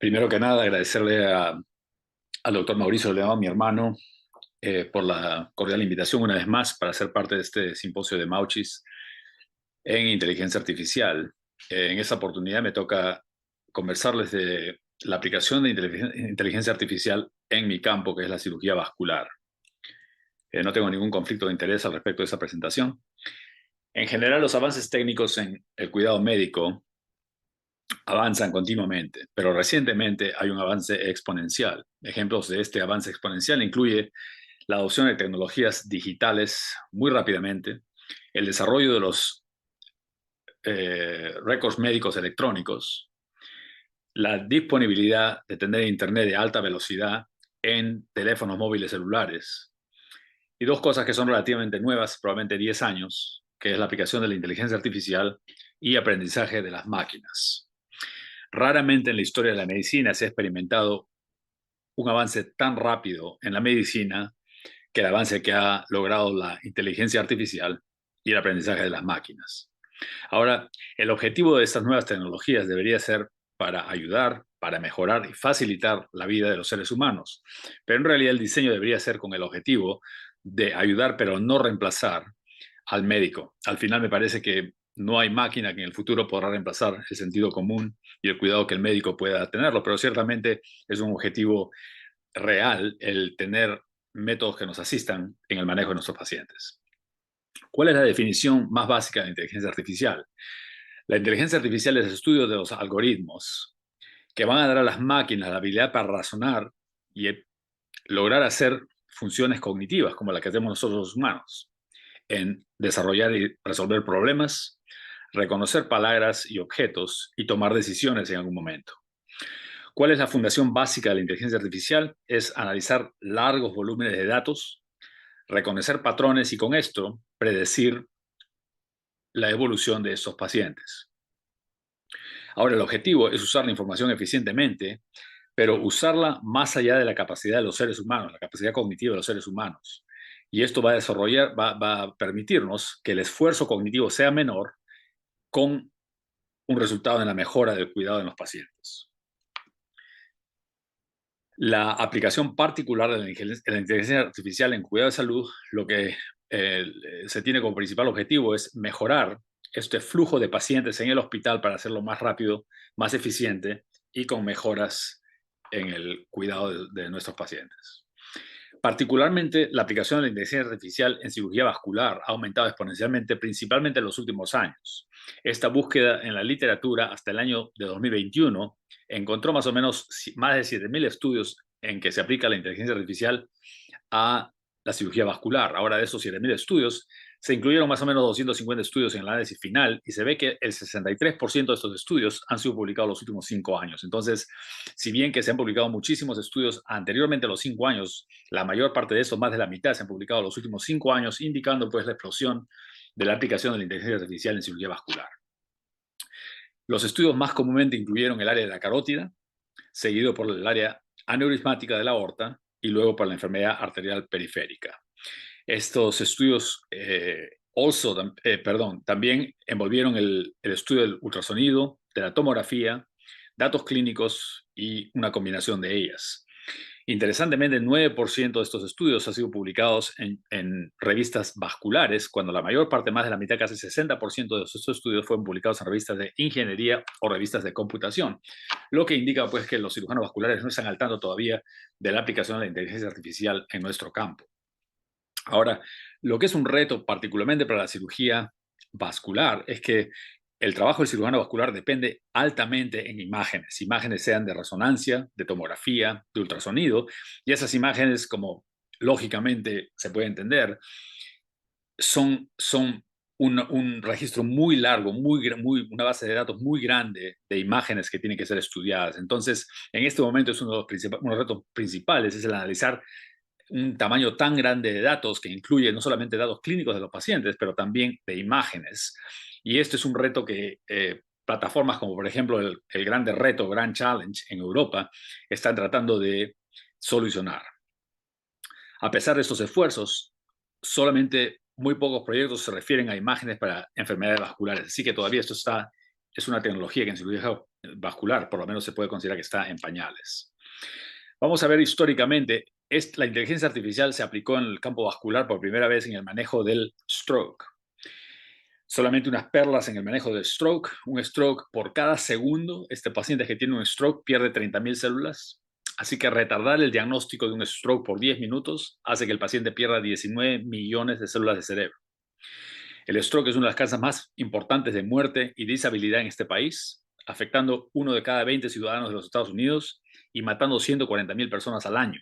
Primero que nada, agradecerle al doctor Mauricio León, mi hermano, por la cordial invitación una vez más para ser parte de este simposio de Mauchis en inteligencia artificial. En esta oportunidad me toca conversarles de la aplicación de inteligencia artificial en mi campo, que es la cirugía vascular. No tengo ningún conflicto de interés al respecto de esa presentación. En general, los avances técnicos en el cuidado médico avanzan continuamente, pero recientemente hay un avance exponencial. Ejemplos de este avance exponencial incluye la adopción de tecnologías digitales muy rápidamente, el desarrollo de los récords médicos electrónicos, la disponibilidad de tener internet de alta velocidad en teléfonos móviles celulares, y dos cosas que son relativamente nuevas, probablemente 10 años, que es la aplicación de la inteligencia artificial y aprendizaje de las máquinas. Raramente en la historia de la medicina se ha experimentado un avance tan rápido en la medicina que el avance que ha logrado la inteligencia artificial y el aprendizaje de las máquinas. Ahora, el objetivo de estas nuevas tecnologías debería ser para ayudar, para mejorar y facilitar la vida de los seres humanos. Pero en realidad el diseño debería ser con el objetivo de ayudar, pero no reemplazar al médico. Al final me parece que no hay máquina que en el futuro podrá reemplazar el sentido común y el cuidado que el médico pueda tenerlo, pero ciertamente es un objetivo real el tener métodos que nos asistan en el manejo de nuestros pacientes. ¿Cuál es la definición más básica de la inteligencia artificial? La inteligencia artificial es el estudio de los algoritmos que van a dar a las máquinas la habilidad para razonar y lograr hacer funciones cognitivas como la que hacemos nosotros los humanos, en desarrollar y resolver problemas, reconocer palabras y objetos y tomar decisiones en algún momento. ¿Cuál es la fundación básica de la inteligencia artificial? Es analizar largos volúmenes de datos, reconocer patrones y con esto predecir la evolución de estos pacientes. Ahora, el objetivo es usar la información eficientemente, pero usarla más allá de la capacidad de los seres humanos, la capacidad cognitiva de los seres humanos. Y esto va a permitirnos que el esfuerzo cognitivo sea menor con un resultado en la mejora del cuidado de los pacientes. La aplicación particular de la inteligencia artificial en cuidado de salud, lo que se tiene como principal objetivo es mejorar este flujo de pacientes en el hospital para hacerlo más rápido, más eficiente y con mejoras en el cuidado de nuestros pacientes. Particularmente, la aplicación de la inteligencia artificial en cirugía vascular ha aumentado exponencialmente, principalmente en los últimos años. Esta búsqueda en la literatura hasta el año de 2021 encontró más o menos más de 7.000 estudios en que se aplica la inteligencia artificial a la cirugía vascular. Ahora, de esos 7.000 estudios, se incluyeron más o menos 250 estudios en el análisis final y se ve que el 63% de estos estudios han sido publicados los últimos 5 años. Entonces, si bien que se han publicado muchísimos estudios anteriormente a los 5 años, la mayor parte de esos, más de la mitad, se han publicado los últimos 5 años, indicando pues la explosión de la aplicación de la inteligencia artificial en cirugía vascular. Los estudios más comúnmente incluyeron el área de la carótida, seguido por el área aneurismática de la aorta y luego por la enfermedad arterial periférica. Estos estudios también envolvieron el estudio del ultrasonido, de la tomografía, datos clínicos y una combinación de ellas. Interesantemente, el 9% de estos estudios han sido publicados en revistas vasculares, cuando la mayor parte, más de la mitad, casi 60% de estos estudios fueron publicados en revistas de ingeniería o revistas de computación, lo que indica pues que los cirujanos vasculares no están al tanto todavía de la aplicación de la inteligencia artificial en nuestro campo. Ahora, lo que es un reto particularmente para la cirugía vascular es que el trabajo del cirujano vascular depende altamente en imágenes sean de resonancia, de tomografía, de ultrasonido, y esas imágenes, como lógicamente se puede entender, son un registro muy largo, una base de datos muy grande de imágenes que tienen que ser estudiadas. Entonces, en este momento es uno de los retos principales, es el analizar un tamaño tan grande de datos que incluye no solamente datos clínicos de los pacientes, pero también de imágenes. Y este es un reto que plataformas como por ejemplo el Grande Reto, Grand Challenge en Europa, están tratando de solucionar. A pesar de estos esfuerzos, solamente muy pocos proyectos se refieren a imágenes para enfermedades vasculares, así que todavía esto está es una tecnología que en cirugía vascular por lo menos se puede considerar que está en pañales. Vamos a ver históricamente, la inteligencia artificial se aplicó en el campo vascular por primera vez en el manejo del stroke. Solamente unas perlas en el manejo del stroke. Un stroke por cada segundo, este paciente que tiene un stroke pierde 30.000 células. Así que retardar el diagnóstico de un stroke por 10 minutos hace que el paciente pierda 19 millones de células de cerebro. El stroke es una de las causas más importantes de muerte y disabilidad en este país, afectando 1 de cada 20 ciudadanos de los Estados Unidos y matando 140.000 personas al año.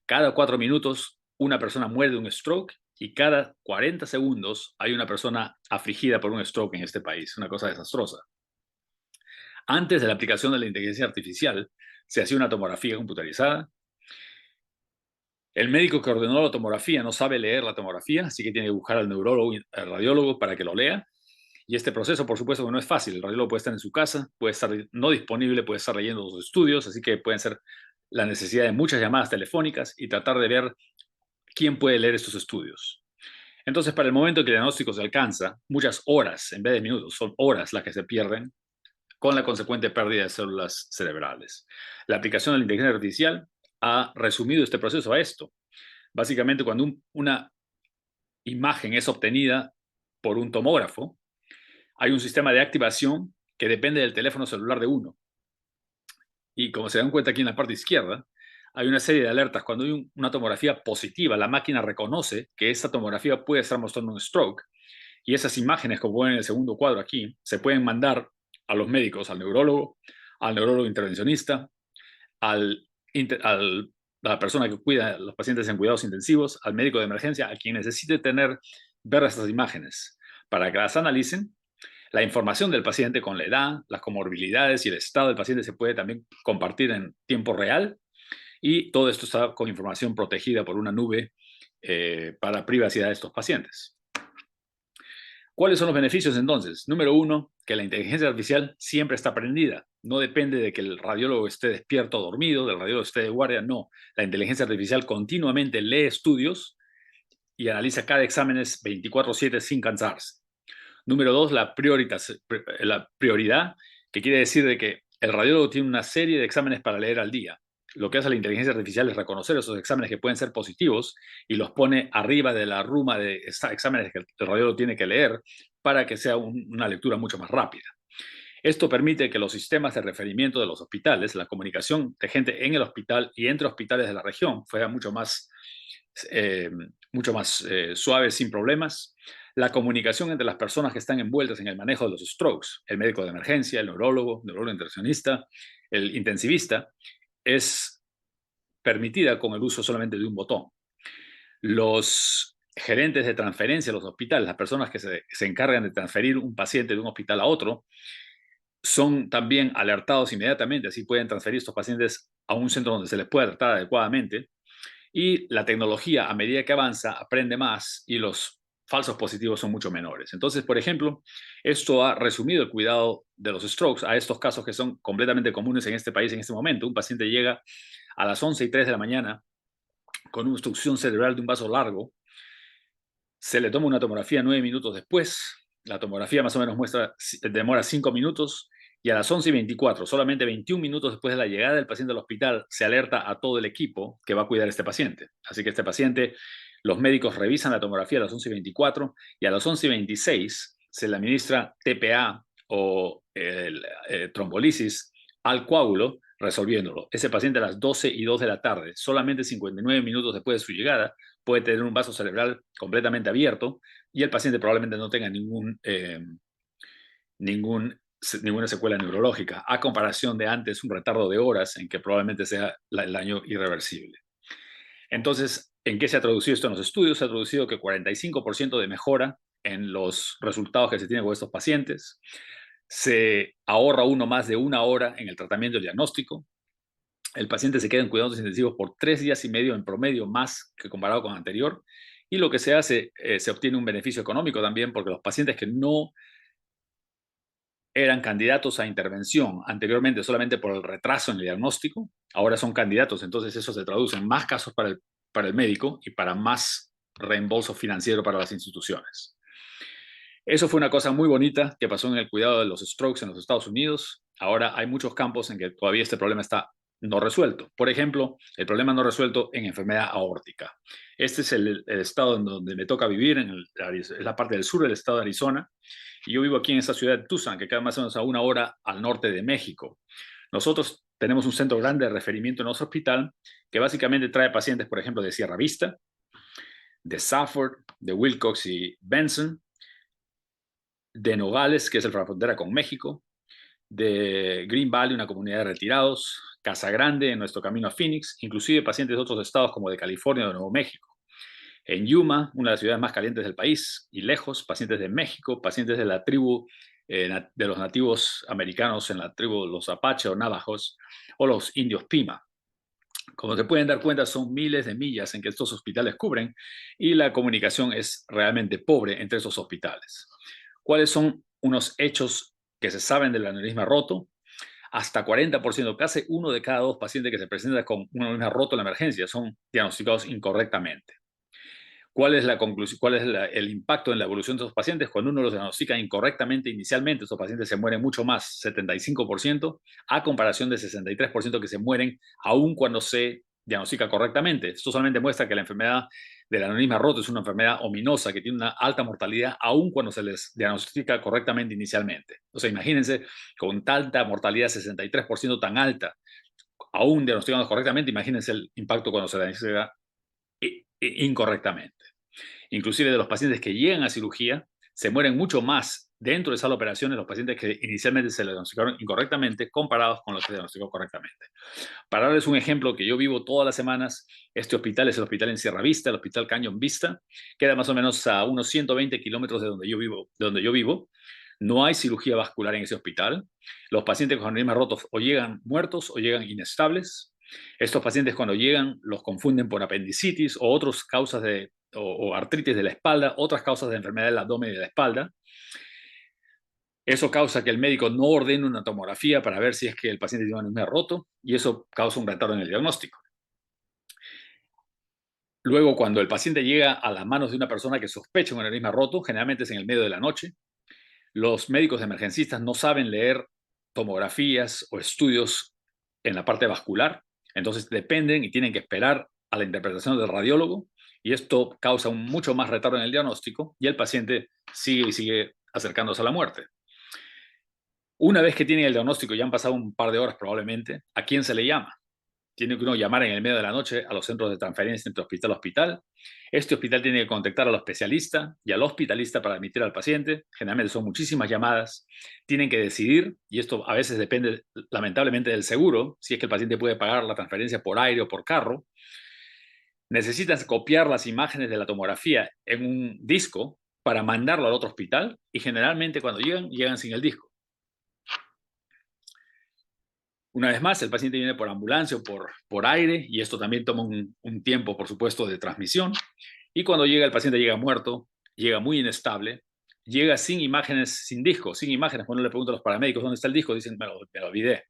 Cada 4 minutos, una persona muere de un stroke y cada 40 segundos hay una persona afligida por un stroke en este país. Una cosa desastrosa. Antes de la aplicación de la inteligencia artificial, se hacía una tomografía computarizada. El médico que ordenó la tomografía no sabe leer la tomografía, así que tiene que buscar al neurólogo y al radiólogo para que lo lea. Y este proceso, por supuesto, que no es fácil. El radiólogo puede estar en su casa, puede estar no disponible, puede estar leyendo sus estudios, así que pueden ser la necesidad de muchas llamadas telefónicas y tratar de ver quién puede leer estos estudios. Entonces, para el momento que el diagnóstico se alcanza, muchas horas, en vez de minutos, son horas las que se pierden con la consecuente pérdida de células cerebrales. La aplicación de la inteligencia artificial ha resumido este proceso a esto. Básicamente, cuando una imagen es obtenida por un tomógrafo, hay un sistema de activación que depende del teléfono celular de uno. Y como se dan cuenta aquí en la parte izquierda, hay una serie de alertas. Cuando hay una tomografía positiva, la máquina reconoce que esa tomografía puede estar mostrando un stroke. Y esas imágenes, como ven en el segundo cuadro aquí, se pueden mandar a los médicos, al neurólogo intervencionista, a la persona que cuida a los pacientes en cuidados intensivos, al médico de emergencia, a quien necesite ver estas imágenes para que las analicen. La información del paciente con la edad, las comorbilidades y el estado del paciente se puede también compartir en tiempo real, y todo esto está con información protegida por una nube para privacidad de estos pacientes. ¿Cuáles son los beneficios entonces? Número uno, que la inteligencia artificial siempre está prendida. No depende de que el radiólogo esté despierto o dormido, del radiólogo esté de guardia, no. La inteligencia artificial continuamente lee estudios y analiza cada examen 24/7 sin cansarse. Número dos, la prioridad, que quiere decir de que el radiólogo tiene una serie de exámenes para leer al día. Lo que hace la inteligencia artificial es reconocer esos exámenes que pueden ser positivos y los pone arriba de la ruma de exámenes que el radiólogo tiene que leer para que sea una lectura mucho más rápida. Esto permite que los sistemas de referimiento de los hospitales, la comunicación de gente en el hospital y entre hospitales de la región, fuera mucho más suave, sin problemas. La comunicación entre las personas que están envueltas en el manejo de los strokes, el médico de emergencia, el neurólogo intervencionista, el intensivista, es permitida con el uso solamente de un botón. Los gerentes de transferencia de los hospitales, las personas que se encargan de transferir un paciente de un hospital a otro, son también alertados inmediatamente, así pueden transferir estos pacientes a un centro donde se les pueda tratar adecuadamente. Y la tecnología, a medida que avanza, aprende más y los falsos positivos son mucho menores. Entonces, por ejemplo, esto ha resumido el cuidado de los strokes a estos casos que son completamente comunes en este país en este momento. Un paciente llega a las 11:03 de la mañana con una obstrucción cerebral de un vaso largo, se le toma una tomografía 9 minutos después, la tomografía más o menos demora 5 minutos, y a las 11:24, solamente 21 minutos después de la llegada del paciente al hospital, se alerta a todo el equipo que va a cuidar a este paciente. Así que este paciente, los médicos revisan la tomografía a las 11:24 y a las 11:26 se le administra TPA o trombolisis al coágulo, resolviéndolo. Ese paciente a las 12:02 de la tarde, solamente 59 minutos después de su llegada, puede tener un vaso cerebral completamente abierto y el paciente probablemente no tenga ninguna secuela neurológica, a comparación de antes un retardo de horas en que probablemente sea el daño irreversible. Entonces, ¿en qué se ha traducido esto en los estudios? Se ha traducido que 45% de mejora en los resultados que se tienen con estos pacientes. Se ahorra uno más de 1 hora en el tratamiento y diagnóstico. El paciente se queda en cuidados intensivos por 3 días y medio en promedio más que comparado con anterior. Y lo que se hace, se obtiene un beneficio económico también, porque los pacientes que no eran candidatos a intervención anteriormente solamente por el retraso en el diagnóstico, ahora son candidatos. Entonces eso se traduce en más casos para el médico y para más reembolso financiero para las instituciones. Eso fue una cosa muy bonita que pasó en el cuidado de los strokes en los Estados Unidos. Ahora hay muchos campos en que todavía este problema está no resuelto. Por ejemplo, el problema no resuelto en enfermedad aórtica. Este es el estado en donde me toca vivir, es la parte del sur del estado de Arizona. Y yo vivo aquí en esta ciudad de Tucson, que queda más o menos a 1 hora al norte de México. Nosotros tenemos un centro grande de referimiento en nuestro hospital que básicamente trae pacientes, por ejemplo, de Sierra Vista, de Safford, de Wilcox y Benson, de Nogales, que es la frontera con México, de Green Valley, una comunidad de retirados, Casa Grande, en nuestro camino a Phoenix, inclusive pacientes de otros estados como de California o de Nuevo México. En Yuma, una de las ciudades más calientes del país, y lejos, pacientes de México, pacientes de la tribu de los nativos americanos en la tribu de los Apache o Navajos, o los indios Pima. Como se pueden dar cuenta, son miles de millas en que estos hospitales cubren y la comunicación es realmente pobre entre esos hospitales. ¿Cuáles son unos hechos que se saben del aneurisma roto? Hasta 40%, casi 1 de cada 2 pacientes que se presentan con un aneurisma roto en la emergencia son diagnosticados incorrectamente. ¿Cuál es la conclusión? ¿Cuál es el impacto en la evolución de esos pacientes? Cuando uno los diagnostica incorrectamente inicialmente, esos pacientes se mueren mucho más, 75%, a comparación de 63% que se mueren aún cuando se diagnostica correctamente. Esto solamente muestra que la enfermedad del aneurisma roto es una enfermedad ominosa que tiene una alta mortalidad aún cuando se les diagnostica correctamente inicialmente. O sea, imagínense con tanta mortalidad, 63% tan alta, aún diagnosticando correctamente, imagínense el impacto cuando se diagnostica incorrectamente. Inclusive de los pacientes que llegan a cirugía, se mueren mucho más dentro de esa operación de los pacientes que inicialmente se le diagnosticaron incorrectamente comparados con los que se diagnosticaron correctamente. Para darles un ejemplo que yo vivo todas las semanas, este hospital es el hospital en Sierra Vista, el hospital Canyon Vista, queda más o menos a unos 120 kilómetros de donde yo vivo. No hay cirugía vascular en ese hospital. Los pacientes con aneurismas rotos o llegan muertos o llegan inestables. Estos pacientes cuando llegan los confunden por apendicitis o otras causas o artritis de la espalda, otras causas de enfermedad del abdomen y de la espalda. Eso causa que el médico no ordene una tomografía para ver si es que el paciente tiene un aneurisma roto y eso causa un retardo en el diagnóstico. Luego, cuando el paciente llega a las manos de una persona que sospecha un aneurisma roto, generalmente es en el medio de la noche, los médicos emergencistas no saben leer tomografías o estudios en la parte vascular, entonces dependen y tienen que esperar a la interpretación del radiólogo y esto causa mucho más retardo en el diagnóstico y el paciente sigue y sigue acercándose a la muerte. Una vez que tienen el diagnóstico, ya han pasado un par de horas probablemente, ¿a quién se le llama? Tiene que uno llamar en el medio de la noche a los centros de transferencia entre hospital a hospital. Este hospital tiene que contactar al especialista y al hospitalista para admitir al paciente. Generalmente son muchísimas llamadas. Tienen que decidir, y esto a veces depende lamentablemente del seguro, si es que el paciente puede pagar la transferencia por aire o por carro. Necesitan copiar las imágenes de la tomografía en un disco para mandarlo al otro hospital y generalmente cuando llegan sin el disco. Una vez más, el paciente viene por ambulancia o por aire y esto también toma un tiempo, por supuesto, de transmisión. Y cuando llega, el paciente llega muerto, llega muy inestable, llega sin imágenes, sin disco, sin imágenes. Cuando le pregunto a los paramédicos dónde está el disco, dicen, me lo olvidé.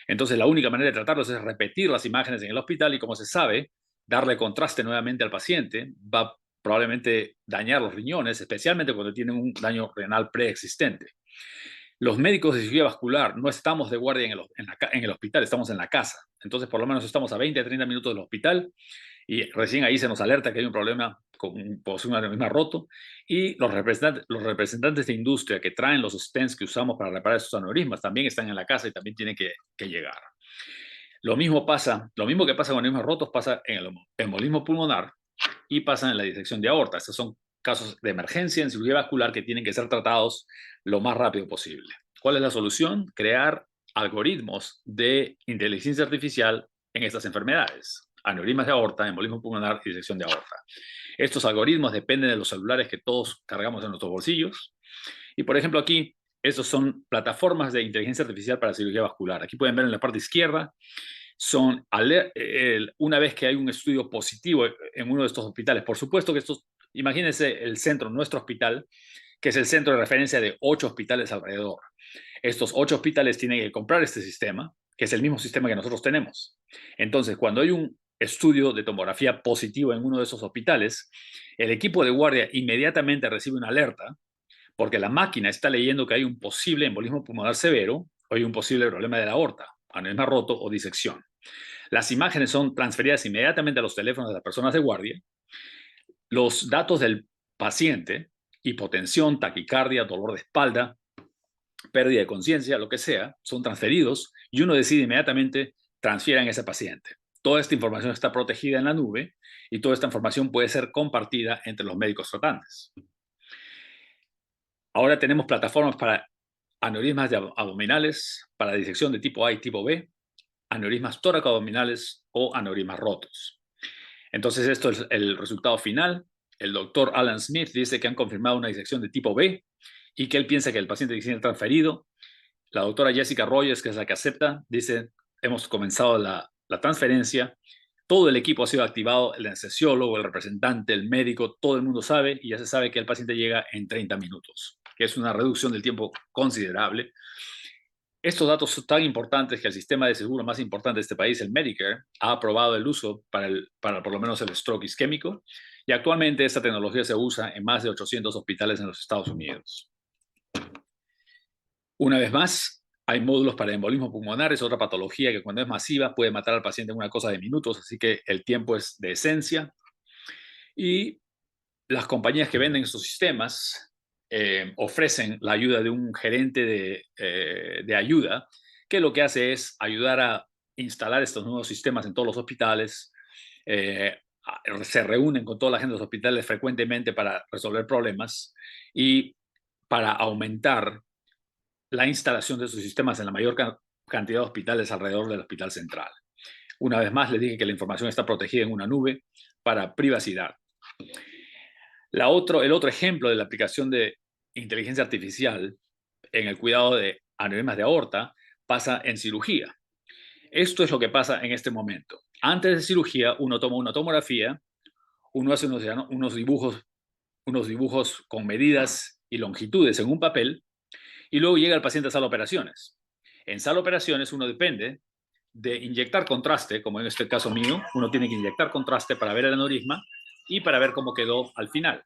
Entonces, la única manera de tratarlos es repetir las imágenes en el hospital y, como se sabe, darle contraste nuevamente al paciente va probablemente dañar los riñones, especialmente cuando tienen un daño renal preexistente. Los médicos de cirugía vascular no estamos de guardia en el hospital, estamos en la casa. Entonces, por lo menos estamos a 20 a 30 minutos del hospital y recién ahí se nos alerta que hay un problema con un aneurisma roto y los representantes de industria que traen los stents que usamos para reparar esos aneurismas también están en la casa y también tienen que llegar. Lo mismo que pasa con aneurismas rotos pasa en el embolismo pulmonar y pasa en la disección de aorta. Estos son casos de emergencia en cirugía vascular que tienen que ser tratados lo más rápido posible. ¿Cuál es la solución? Crear algoritmos de inteligencia artificial en estas enfermedades. Aneurismas de aorta, embolismo pulmonar y disección de aorta. Estos algoritmos dependen de los celulares que todos cargamos en nuestros bolsillos. Y por ejemplo aquí, estos son plataformas de inteligencia artificial para cirugía vascular. Aquí pueden ver en la parte izquierda, son una vez que hay un estudio positivo en uno de estos hospitales. Por supuesto que estos, imagínense el centro, nuestro hospital, que es el centro de referencia de 8 hospitales alrededor. Estos 8 hospitales tienen que comprar este sistema, que es el mismo sistema que nosotros tenemos. Entonces, cuando hay un estudio de tomografía positivo en uno de esos hospitales, el equipo de guardia inmediatamente recibe una alerta porque la máquina está leyendo que hay un posible embolismo pulmonar severo o hay un posible problema de la aorta, aneurisma roto o disección. Las imágenes son transferidas inmediatamente a los teléfonos de las personas de guardia. Los datos del paciente, hipotensión, taquicardia, dolor de espalda, pérdida de conciencia, lo que sea, son transferidos y uno decide inmediatamente transfieran a ese paciente. Toda esta información está protegida en la nube y toda esta información puede ser compartida entre los médicos tratantes. Ahora tenemos plataformas para aneurismas abdominales, para disección de tipo A y tipo B, aneurismas tóraco-abdominales o aneurismas rotos. Entonces, esto es el resultado final. El doctor Alan Smith dice que han confirmado una disección de tipo B y que él piensa que el paciente tiene transferido. La doctora Jessica Rogers, que es la que acepta, dice, hemos comenzado la transferencia. Todo el equipo ha sido activado, el anestesiólogo, el representante, el médico, todo el mundo sabe y ya se sabe que el paciente llega en 30 minutos, que es una reducción del tiempo considerable. Estos datos son tan importantes que el sistema de seguro más importante de este país, el Medicare, ha aprobado el uso para por lo menos el stroke isquémico y actualmente esta tecnología se usa en más de 800 hospitales en los Estados Unidos. Una vez más, hay módulos para embolismo pulmonar, es otra patología que cuando es masiva puede matar al paciente en una cosa de minutos, así que el tiempo es de esencia. Y las compañías que venden estos sistemas ofrecen la ayuda de un gerente de ayuda, que lo que hace es ayudar a instalar estos nuevos sistemas en todos los hospitales. Se reúnen con toda la gente de los hospitales frecuentemente para resolver problemas y para aumentar la instalación de sus sistemas en la mayor cantidad de hospitales alrededor del hospital central. Una vez más, les dije que la información está protegida en una nube para privacidad. El otro ejemplo de la aplicación de inteligencia artificial en el cuidado de aneurismas de aorta pasa en cirugía. Esto es lo que pasa en este momento. Antes de cirugía, uno toma una tomografía, uno hace unos dibujos con medidas y longitudes en un papel y luego llega el paciente a sala de operaciones. En sala de operaciones uno depende de inyectar contraste, como en este caso mío, uno tiene que inyectar contraste para ver el aneurisma y para ver cómo quedó al final.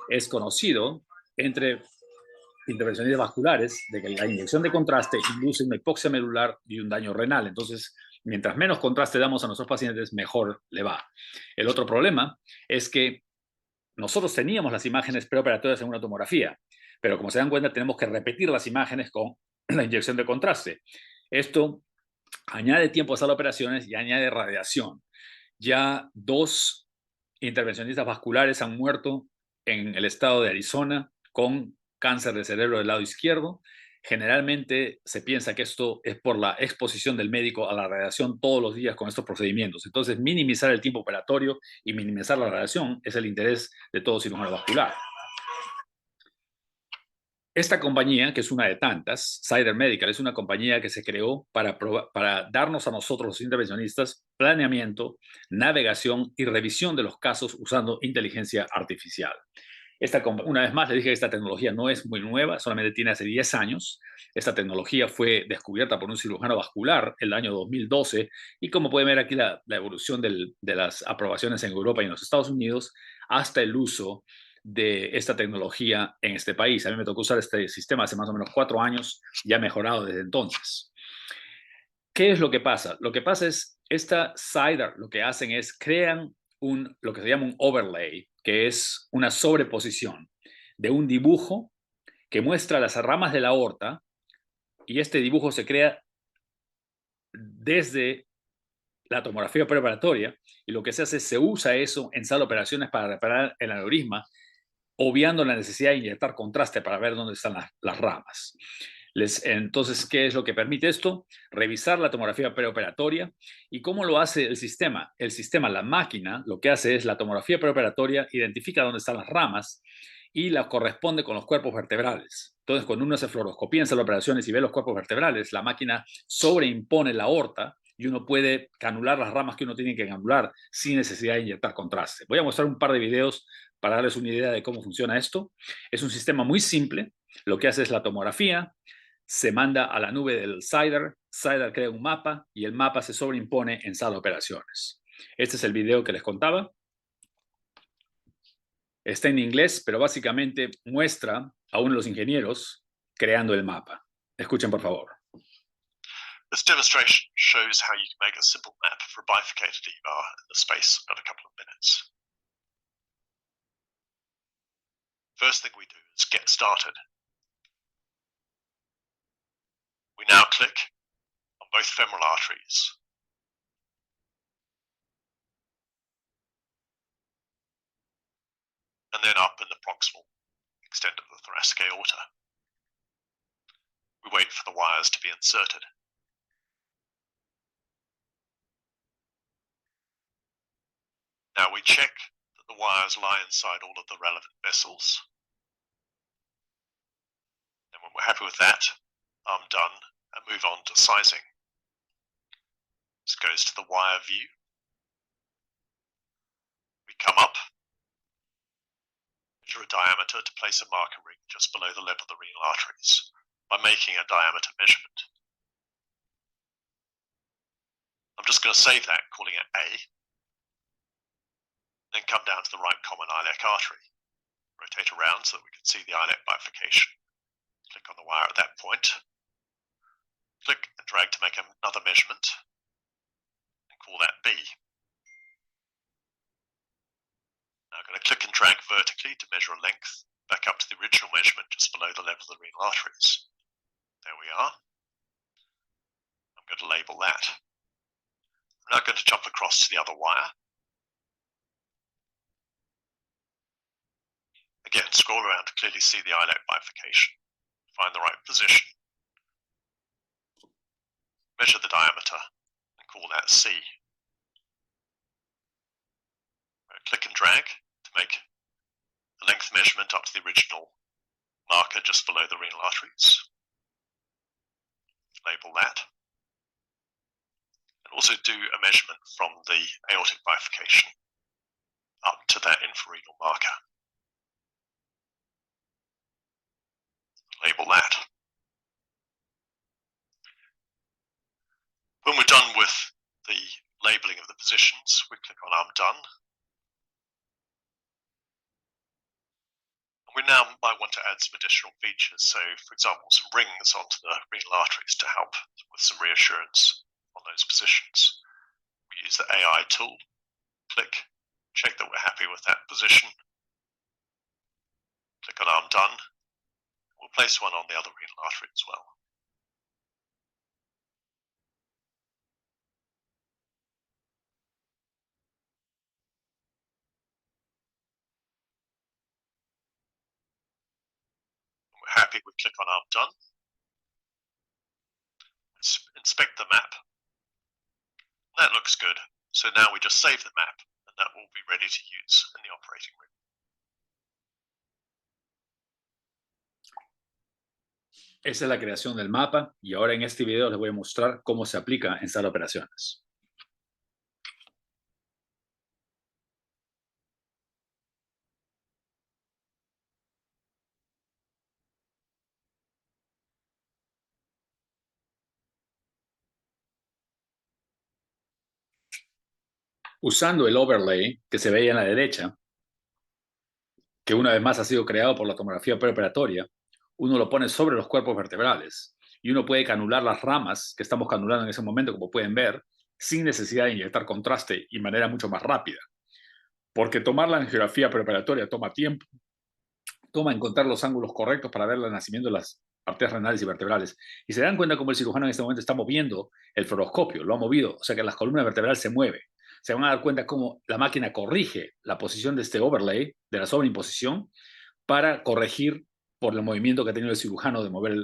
Es conocido entre intervencionistas vasculares de que la inyección de contraste induce una hipoxia medular y un daño renal. Entonces, mientras menos contraste damos a nuestros pacientes, mejor le va. El otro problema es que nosotros teníamos las imágenes preoperatorias en una tomografía, pero como se dan cuenta, tenemos que repetir las imágenes con la inyección de contraste. Esto añade tiempo a sala de operaciones y añade radiación. Ya 2 intervencionistas vasculares han muerto en el estado de Arizona con cáncer de cerebro del lado izquierdo. Generalmente se piensa que esto es por la exposición del médico a la radiación todos los días con estos procedimientos. Entonces, minimizar el tiempo operatorio y minimizar la radiación es el interés de todo cirujano vascular. Esta compañía, que es una de tantas, Cider Medical, es una compañía que se creó para darnos a nosotros, los intervencionistas, planeamiento, navegación y revisión de los casos usando inteligencia artificial. Una vez más, le dije que esta tecnología no es muy nueva, solamente tiene hace 10 años. Esta tecnología fue descubierta por un cirujano vascular el año 2012 y como pueden ver aquí la evolución de las aprobaciones en Europa y en los Estados Unidos hasta el uso de esta tecnología en este país. A mí me tocó usar este sistema hace más o menos 4 años y ha mejorado desde entonces. ¿Qué es lo que pasa? Lo que pasa es, esta CIDR lo que hacen es crean lo que se llama un overlay, que es una sobreposición de un dibujo que muestra las ramas de la aorta y este dibujo se crea desde la tomografía preoperatoria y lo que se hace es se usa eso en sala de operaciones para reparar el aneurisma, obviando la necesidad de inyectar contraste para ver dónde están las ramas. Entonces, ¿qué es lo que permite esto? Revisar la tomografía preoperatoria. ¿Y cómo lo hace el sistema? El sistema, la máquina, lo que hace es la tomografía preoperatoria, identifica dónde están las ramas y la corresponde con los cuerpos vertebrales. Entonces, cuando uno hace fluoroscopía en sala de operaciones y ve los cuerpos vertebrales, la máquina sobreimpone la aorta y uno puede canular las ramas que uno tiene que canular sin necesidad de inyectar contraste. Voy a mostrar un par de videos para darles una idea de cómo funciona esto. Es un sistema muy simple. Lo que hace es la tomografía, se manda a la nube del CIDR, CIDR crea un mapa y el mapa se sobreimpone en sala de operaciones. Este es el video que les contaba. Está en inglés, pero básicamente muestra a uno de los ingenieros creando el mapa. Escuchen, por favor. This demonstration shows how you can make a simple map for a bifurcated EVAR in the space of a couple of minutes. First thing we do is get started. We now click on both femoral arteries. And then up in the proximal extent of the thoracic aorta. We wait for the wires to be inserted. Now we check that the wires lie inside all of the relevant vessels. And when we're happy with that, I'm done and move on to sizing. This goes to the wire view. We come up, measure a diameter to place a marker ring just below the level of the renal arteries by making a diameter measurement. I'm just going to save that, calling it A. Then come down to the right common iliac artery. Rotate around so that we can see the iliac bifurcation. Click on the wire at that point. Click and drag to make another measurement. And call that B. Now I'm going to click and drag vertically to measure a length back up to the original measurement just below the level of the renal arteries. There we are. I'm going to label that. I'm now going to jump across to the other wire. Again, scroll around to clearly see the iliac bifurcation. Find the right position. Measure the diameter and call that C. Click and drag to make the length measurement up to the original marker just below the renal arteries. Label that. And also do a measurement from the aortic bifurcation up to that infrarenal marker. Label that. When we're done with the labeling of the positions, we click on I'm done. We now might want to add some additional features. So, for example, some rings onto the renal arteries to help with some reassurance on those positions. We use the AI tool, click, check that we're happy with that position. Click on I'm done. We'll place one on the other renal artery as well. When we're happy, we click on I'm done. Let's inspect the map. That looks good. So now we just save the map and that will be ready to use in the operating room. Esa es la creación del mapa y ahora en este video les voy a mostrar cómo se aplica en sala de operaciones. Usando el overlay que se veía en la derecha, que una vez más ha sido creado por la tomografía preoperatoria, uno lo pone sobre los cuerpos vertebrales y uno puede canular las ramas que estamos canulando en ese momento, como pueden ver, sin necesidad de inyectar contraste y de manera mucho más rápida. Porque tomar la angiografía preoperatoria toma tiempo, toma encontrar los ángulos correctos para ver el nacimiento de las arterias renales y vertebrales. Y se dan cuenta cómo el cirujano en este momento está moviendo el fluoroscopio, lo ha movido, o sea que la columna vertebral se mueve. Se van a dar cuenta cómo la máquina corrige la posición de este overlay, de la sobreimposición, para corregir por el movimiento que ha tenido el cirujano de mover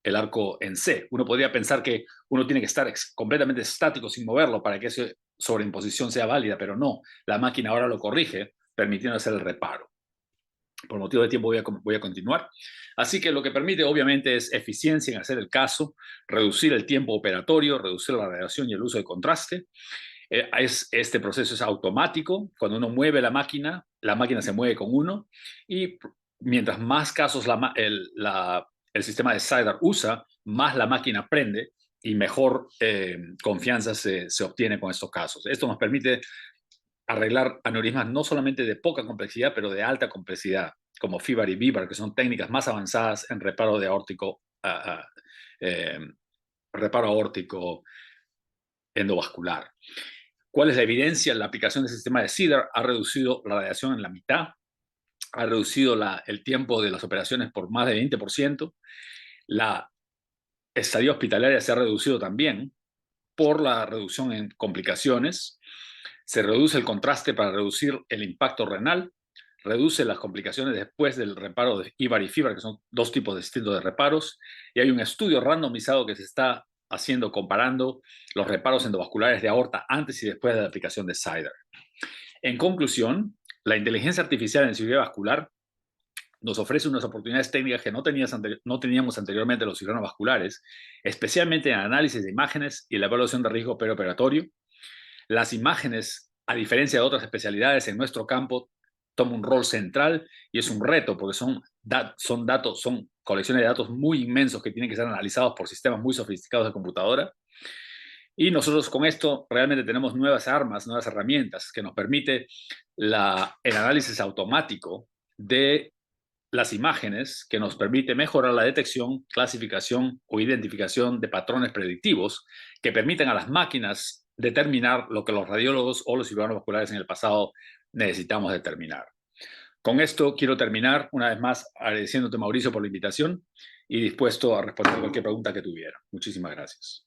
el arco en C. Uno podría pensar que uno tiene que estar completamente estático sin moverlo para que esa sobreimposición sea válida, pero no. La máquina ahora lo corrige, permitiendo hacer el reparo. Por motivo de tiempo voy a continuar. Así que lo que permite obviamente es eficiencia en hacer el caso, reducir el tiempo operatorio, reducir la radiación y el uso de contraste. Este proceso es automático. Cuando uno mueve la máquina se mueve con uno. Y mientras más casos el sistema de CyDAR usa, más la máquina aprende y mejor confianza se obtiene con estos casos. Esto nos permite arreglar aneurismas no solamente de poca complejidad, pero de alta complejidad, como FIVAR y VIVAR, que son técnicas más avanzadas en reparo de reparo aórtico endovascular. ¿Cuál es la evidencia? La aplicación del sistema de CEDAR ha reducido la radiación en la mitad, ha reducido el tiempo de las operaciones por más de 20%. La estadía hospitalaria se ha reducido también por la reducción en complicaciones. Se reduce el contraste para reducir el impacto renal, reduce las complicaciones después del reparo de IVAR y FIVAR, que son dos tipos distintos de reparos, y hay un estudio randomizado que se está haciendo comparando los reparos endovasculares de aorta antes y después de la aplicación de CEDAR. En conclusión, la inteligencia artificial en cirugía vascular nos ofrece unas oportunidades técnicas que no teníamos anteriormente los cirujanos vasculares, especialmente en análisis de imágenes y la evaluación de riesgo perioperatorio. Las imágenes, a diferencia de otras especialidades en nuestro campo, toman un rol central y es un reto porque son colecciones de datos muy inmensos que tienen que ser analizados por sistemas muy sofisticados de computadora. Y nosotros con esto realmente tenemos nuevas armas, nuevas herramientas que nos permite el análisis automático de las imágenes, que nos permite mejorar la detección, clasificación o identificación de patrones predictivos que permiten a las máquinas determinar lo que los radiólogos o los cirujanos vasculares en el pasado necesitamos determinar. Con esto quiero terminar una vez más agradeciéndote, Mauricio, por la invitación y dispuesto a responder cualquier pregunta que tuviera. Muchísimas gracias.